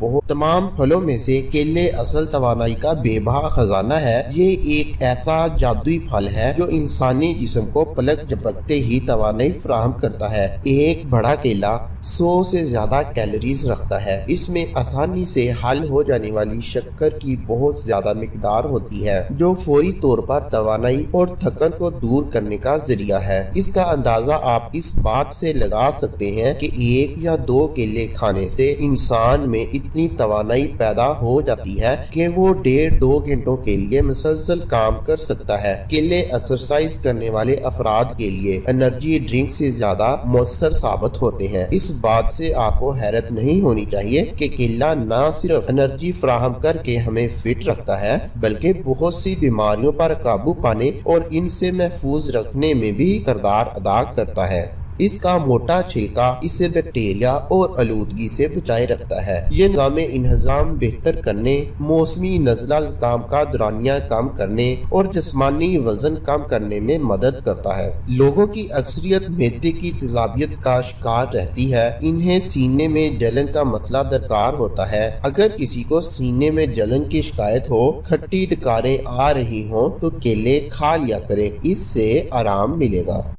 بہت تمام پھلوں میں سے کیلے اصل توانائی کا بے بہا خزانہ ہے۔ یہ ایک ایسا جادوئی پھل ہے جو انسانی جسم کو پلک جھپکتے ہی توانائی فراہم کرتا ہے۔ ایک بڑا کیلا 100 سے زیادہ کیلوریز رکھتا ہے۔ اس میں آسانی سے حل ہو جانے والی شکر کی بہت زیادہ مقدار ہوتی ہے جو فوری طور پر توانائی اور تھکن کو دور کرنے کا ذریعہ ہے۔ اس کا اندازہ آپ اس بات سے لگا سکتے ہیں کہ 1 یا 2 کیلے کھانے سے انسان میں اتنی توانائی پیدا ہو جاتی ہے کہ وہ 1.5-2 گھنٹوں کے لیے مسلسل کام کر سکتا ہے۔ کیلے ایکسرسائز کرنے والے افراد کے لیے انرجی ڈرنک سے زیادہ مؤثر ثابت ہوتے ہیں۔ اس بات سے آپ کو حیرت نہیں ہونی چاہیے کہ کیلا نہ صرف انرجی فراہم کر کے ہمیں فٹ رکھتا ہے بلکہ بہت سی بیماریوں پر قابو پانے اور ان سے محفوظ رکھنے میں بھی کردار ادا کرتا ہے۔ اس کا موٹا چھلکا اسے بیکٹیریا اور آلودگی سے بچائے رکھتا ہے۔ یہ نظام انہضام بہتر کرنے، موسمی نزلہ زکام کا دورانیہ کم کرنے اور جسمانی وزن کم کرنے میں مدد کرتا ہے۔ لوگوں کی اکثریت معدے کی تیزابیت کا شکار رہتی ہے۔ انہیں سینے میں جلن کا مسئلہ درکار ہوتا ہے۔ اگر کسی کو سینے میں جلن کی شکایت ہو، کھٹی ڈکاریں آ رہی ہوں تو کیلے کھا لیا کریں، اس سے آرام ملے گا۔